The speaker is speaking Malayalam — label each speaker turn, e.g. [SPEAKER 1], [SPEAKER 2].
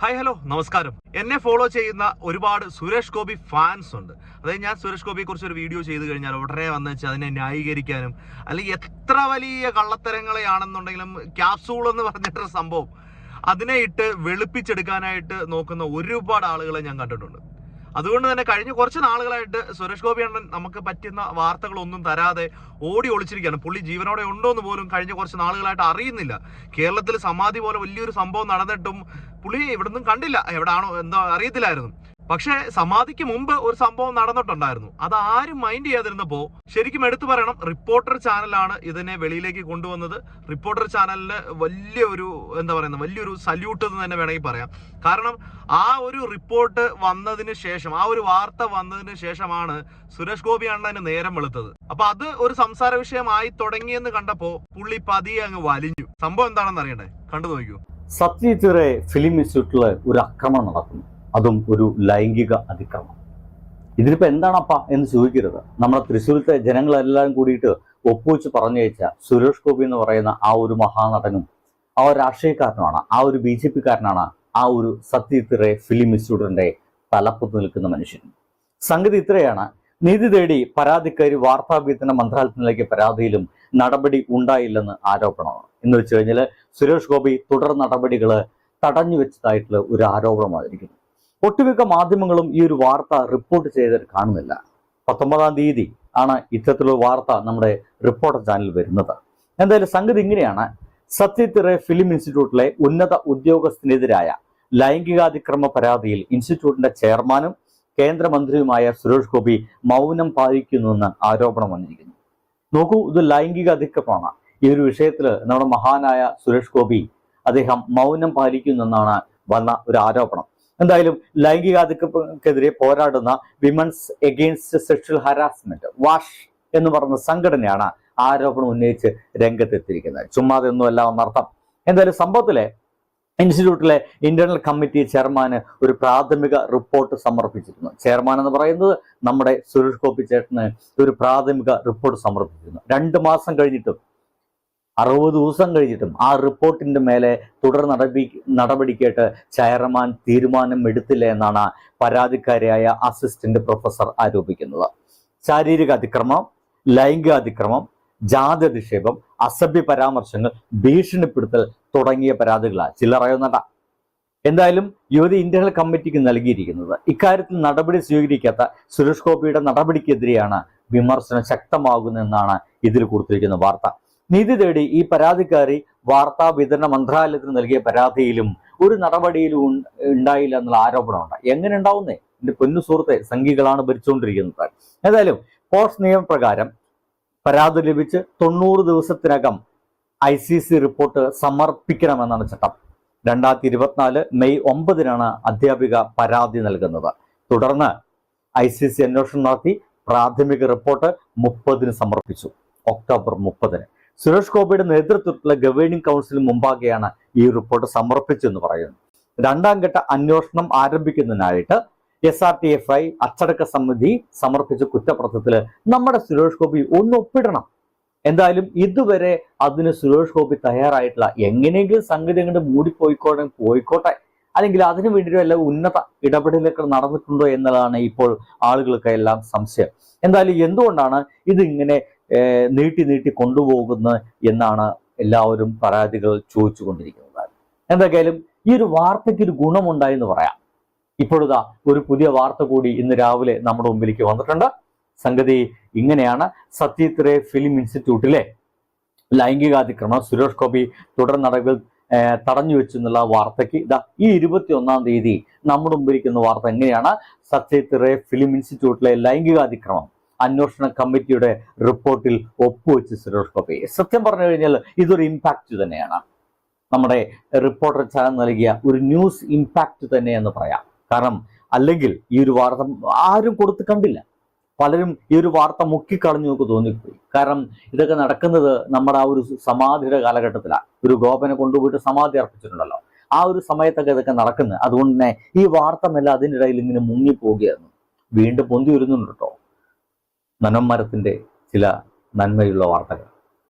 [SPEAKER 1] ഹായ് ഹലോ നമസ്കാരം. എന്നെ ഫോളോ ചെയ്യുന്ന ഒരുപാട് സുരേഷ് ഗോപി ഫാൻസ് ഉണ്ട്. അതായത് ഞാൻ സുരേഷ് ഗോപിയെ കുറിച്ച് ഒരു വീഡിയോ ചെയ്ത് കഴിഞ്ഞാൽ ഉടനെ വന്ന് വെച്ചാൽ അതിനെ ന്യായീകരിക്കാനും അല്ലെങ്കിൽ എത്ര വലിയ കള്ളത്തരങ്ങളെയാണെന്നുണ്ടെങ്കിലും ക്യാപ്സൂൾ എന്ന് പറഞ്ഞിട്ടൊരു സംഭവം അതിനെ ഇട്ട് വെളുപ്പിച്ചെടുക്കാനായിട്ട് നോക്കുന്ന ഒരുപാട് ആളുകളെ ഞാൻ കണ്ടിട്ടുണ്ട്. അതുകൊണ്ട് തന്നെ കഴിഞ്ഞ കുറച്ച് നാളുകളായിട്ട് സുരേഷ് ഗോപി അണ്ണൻ നമുക്ക് പറ്റുന്ന വാർത്തകളൊന്നും തരാതെ ഓടി ഒളിച്ചിരിക്കുകയാണ്. പുള്ളി ജീവനോടെ ഉണ്ടോ എന്ന് പോലും കഴിഞ്ഞ കുറച്ച് നാളുകളായിട്ട് അറിയുന്നില്ല. കേരളത്തിൽ സമാധി പോലെ വലിയൊരു സംഭവം നടന്നിട്ടും പുള്ളി ഇവിടുന്ന് കണ്ടില്ല. എവിടാണോ എന്തോ അറിയത്തില്ലായിരുന്നു. പക്ഷേ സമാധിക്ക് മുമ്പ് ഒരു സംഭവം നടന്നിട്ടുണ്ടായിരുന്നു. അത് ആരും മൈൻഡ് ചെയ്യാതിരുന്നപ്പോൾ ശരിക്കും എടുത്തു പറയണം, റിപ്പോർട്ടർ ചാനലാണ് ഇതിനെ വെളിയിലേക്ക് കൊണ്ടുവന്നത്. റിപ്പോർട്ടർ ചാനലിന് വലിയൊരു സല്യൂട്ട് എന്ന് തന്നെ വേണമെങ്കിൽ പറയാം. കാരണം ആ ഒരു റിപ്പോർട്ട് വന്നതിന് ശേഷം, ആ ഒരു വാർത്ത വന്നതിന് ശേഷമാണ് സുരേഷ് ഗോപി അണ്ണന് നേരം വെളുത്തത്. അപ്പൊ അത് ഒരു സംസാര വിഷയമായി തുടങ്ങിയെന്ന് കണ്ടപ്പോ പുള്ളി പതിയെ അങ്ങ് വലിഞ്ഞു. സംഭവം എന്താണെന്ന് അറിയണ്ടേ? കണ്ടു നോക്കൂ.
[SPEAKER 2] സത്യജിത്ത് ഫിലിം ഇൻസ്റ്റിറ്റ്യൂട്ടില് ഒരു അക്രമം നടക്കുന്നു, അതും ഒരു ലൈംഗിക അതിക്രമം. ഇതിലിപ്പോ എന്താണപ്പാ എന്ന് ചോദിക്കരുത്. നമ്മുടെ തൃശ്ശൂരത്തെ ജനങ്ങളെല്ലാം കൂടിയിട്ട് ഒപ്പുവെച്ച് പറഞ്ഞയച്ച സുരേഷ് ഗോപി എന്ന് പറയുന്ന ആ ഒരു മഹാനടനും ആ ഒരു രാഷ്ട്രീയക്കാരനുമാണ്, ആ ഒരു BJP കാരനാണ് ആ ഒരു സത്യജിത്ത് ഫിലിം ഇൻസ്റ്റിറ്റ്യൂട്ടിന്റെ തലപ്പത്ത് നിൽക്കുന്ന മനുഷ്യൻ. സംഗതി ഇത്രയാണ്. നീതി തേടി പരാതിക്കാരി വാർത്താവിതരണ മന്ത്രാലയത്തിലേക്ക് പരാതിയിലും നടപടി ഉണ്ടായില്ലെന്ന് ആരോപണമാണ്. എന്ന് വെച്ച് കഴിഞ്ഞാൽ സുരേഷ് ഗോപി തുടർ നടപടികൾ തടഞ്ഞു വെച്ചതായിട്ടുള്ള ഒരു ആരോപണമായിരിക്കുന്നു. ഒട്ടുമിക്ക മാധ്യമങ്ങളും ഈ ഒരു വാർത്ത റിപ്പോർട്ട് ചെയ്തിട്ട് കാണുന്നില്ല. 19-ാം തീയതി ആണ് ഇത്തരത്തിലുള്ള വാർത്ത നമ്മുടെ റിപ്പോർട്ടർ ചാനലിൽ വരുന്നത്. എന്തായാലും സംഗതി ഇങ്ങനെയാണ്. സത്യജിത്ത് ഫിലിം ഇൻസ്റ്റിറ്റ്യൂട്ടിലെ ഉന്നത ഉദ്യോഗസ്ഥനെതിരായ ലൈംഗികാതിക്രമ പരാതിയിൽ ഇൻസ്റ്റിറ്റ്യൂട്ടിന്റെ ചെയർമാനും കേന്ദ്രമന്ത്രിയുമായ സുരേഷ് ഗോപി മൗനം പാലിക്കുന്നുവെന്ന് ആരോപണം വന്നിരിക്കുന്നു. നോക്കൂ, ഇത് ലൈംഗിക അതിക്രമമാണ്. ഈ ഒരു വിഷയത്തിൽ നമ്മുടെ മഹാനായ സുരേഷ് ഗോപി അദ്ദേഹം മൗനം പാലിക്കുന്നെന്നാണ് വന്ന ഒരു ആരോപണം. എന്തായാലും ലൈംഗികാതിക്രമക്കെതിരെ പോരാടുന്ന women's against sexual harassment wash എന്ന് പറഞ്ഞ സംഘടനയാണ് ആരോപണം ഉന്നയിച്ച് രംഗത്തെത്തിയിരിക്കുന്നത്. ചുമ്മാതെ ഒന്നുമല്ല എന്നർത്ഥം. എന്തായാലും സംഭവത്തിലെ ഇൻസ്റ്റിറ്റ്യൂട്ടിലെ ഇന്റേണൽ കമ്മിറ്റി ചെയർമാന് ഒരു പ്രാഥമിക റിപ്പോർട്ട് സമർപ്പിച്ചിരുന്നു. ചെയർമാൻ എന്ന് പറയുന്നത് നമ്മുടെ സുരേഷ് ഗോപി ചേട്ടന് ഒരു പ്രാഥമിക റിപ്പോർട്ട് സമർപ്പിച്ചിരുന്നു. 2 മാസം കഴിഞ്ഞിട്ടും 60 ദിവസം കഴിഞ്ഞിട്ടും ആ റിപ്പോർട്ടിന്റെ മേലെ തുടർ നടപടിക്കായിട്ട് ചെയർമാൻ തീരുമാനം എടുത്തില്ല എന്നാണ് പരാതിക്കാരിയായ അസിസ്റ്റന്റ് പ്രൊഫസർ ആരോപിക്കുന്നത്. ശാരീരിക അതിക്രമം, ലൈംഗിക അതിക്രമം, ജാതി അധിക്ഷേപം, അസഭ്യ പരാമർശങ്ങൾ, ഭീഷണിപ്പെടുത്തൽ തുടങ്ങിയ പരാതികളാണ്. ചില്ലറയൊന്നല്ല. എന്തായാലും യുവതി ഇന്റേണൽ കമ്മിറ്റിക്ക് നൽകിയിരിക്കുന്നത്. ഇക്കാര്യത്തിൽ നടപടി സ്വീകരിക്കാത്ത സുരേഷ് ഗോപിയുടെ നടപടിക്കെതിരെയാണ് വിമർശനം ശക്തമാകുന്നതെന്നാണ് ഇതിൽ കൊടുത്തിരിക്കുന്ന വാർത്ത. നീതി തേടി ഈ പരാതിക്കാരി വാർത്താ വിതരണ മന്ത്രാലയത്തിന് നൽകിയ പരാതിയിലും ഒരു നടപടിയിലും ഉണ്ടായില്ല എന്നുള്ള ആരോപണമുണ്ട്. എങ്ങനെ ഉണ്ടാവുന്നേ? എന്റെ പൊന്നു സുഹൃത്തെ, സംഘികളാണ് ഭരിച്ചുകൊണ്ടിരിക്കുന്നത്. ഏതായാലും പോസ്റ്റ് നിയമപ്രകാരം പരാതി ലഭിച്ച് 90 ദിവസത്തിനകം ICC റിപ്പോർട്ട് സമർപ്പിക്കണമെന്നാണ് ചട്ടം. 2024 മെയ് 9-നാണ് അധ്യാപിക പരാതി നൽകുന്നത്. തുടർന്ന് ICC അന്വേഷണം നടത്തി പ്രാഥമിക റിപ്പോർട്ട് 30-ന് സമർപ്പിച്ചു. ഒക്ടോബർ 30-ന് സുരേഷ് ഗോപിയുടെ നേതൃത്വത്തിലുള്ള ഗവേണിംഗ് കൗൺസിലിന് മുമ്പാകെയാണ് ഈ റിപ്പോർട്ട് സമർപ്പിച്ചെന്ന് പറയുന്നു. 2ാം ഘട്ട അന്വേഷണം ആരംഭിക്കുന്നതിനായിട്ട് SRTFI അച്ചടക്ക സമിതി സമർപ്പിച്ച കുറ്റപത്രത്തില് നമ്മുടെ സുരേഷ് ഗോപി ഒന്ന് ഒപ്പിടണം. എന്തായാലും ഇതുവരെ അതിന് സുരേഷ് ഗോപി തയ്യാറായിട്ടില്ല. എങ്ങനെയെങ്കിലും സംഗതി അങ്ങോട്ട് പോയിക്കോട്ടെ, അല്ലെങ്കിൽ അതിനു വേണ്ടി വല്ല ഉന്നത ഇടപെടലുകൾ നടന്നിട്ടുണ്ടോ എന്നുള്ളതാണ് ഇപ്പോൾ ആളുകൾക്ക് എല്ലാം സംശയം. എന്തായാലും എന്തുകൊണ്ടാണ് ഇതിങ്ങനെ നീട്ടി കൊണ്ടുപോകുന്നത് എന്നാണ് എല്ലാവരും പരാതികൾ ചോദിച്ചുകൊണ്ടിരിക്കുന്നത്. എന്തൊക്കെയാലും ഈ ഒരു വാർത്തയ്ക്ക് ഒരു ഗുണമുണ്ടായെന്ന് പറയാം. ഇപ്പോഴാ ഒരു പുതിയ വാർത്ത കൂടി ഇന്ന് രാവിലെ നമ്മുടെ മുമ്പിലേക്ക് വന്നിട്ടുണ്ട്. സംഗതി ഇങ്ങനെയാണ്. സത്യജിത്ത് ഫിലിം ഇൻസ്റ്റിറ്റ്യൂട്ടിലെ ലൈംഗികാതിക്രമം സുരേഷ് ഗോപി തുടർ നടപടികൾ തടഞ്ഞു വെച്ചെന്നുള്ള വാർത്തയ്ക്ക് ഈ 21-ാം തീയതി നമ്മുടെ മുമ്പിലിരിക്കുന്ന വാർത്ത എങ്ങനെയാണ്? സത്യജിത്ത് ഫിലിം ഇൻസ്റ്റിറ്റ്യൂട്ടിലെ ലൈംഗികാതിക്രമം അന്വേഷണ കമ്മിറ്റിയുടെ റിപ്പോർട്ടിൽ ഒപ്പുവെച്ച് സുരേഷ് ഗോപി. സത്യം പറഞ്ഞു കഴിഞ്ഞാൽ ഇതൊരു ഇമ്പാക്റ്റ് തന്നെയാണ്. നമ്മുടെ റിപ്പോർട്ടർ ചാനൽ നൽകിയ ഒരു ന്യൂസ് ഇമ്പാക്റ്റ് തന്നെയെന്ന് പറയാം. കാരണം അല്ലെങ്കിൽ ഈ ഒരു വാർത്ത ആരും കൊടുത്ത് കണ്ടില്ല. പലരും ഈ ഒരു വാർത്ത മുക്കിക്കളഞ്ഞു നമുക്ക് തോന്നിപ്പോയി. കാരണം ഇതൊക്കെ നടക്കുന്നത് നമ്മുടെ ആ ഒരു സമാധിയുടെ കാലഘട്ടത്തിലാണ്. ഒരു ഗോപനെ കൊണ്ടുപോയിട്ട് സമാധി അർപ്പിച്ചിട്ടുണ്ടല്ലോ, ആ ഒരു സമയത്തൊക്കെ ഇതൊക്കെ നടക്കുന്നത്. അതുകൊണ്ട് തന്നെ ഈ വാർത്തമെല്ലാം അതിൻ്റെ ഇടയിൽ ഇങ്ങനെ മുങ്ങിപ്പോവുകയായിരുന്നു. വീണ്ടും പൊന്തി വരുന്നുണ്ട് കേട്ടോ നന്മമരത്തിന്റെ ചില നന്മയുള്ള വാർത്തകൾ.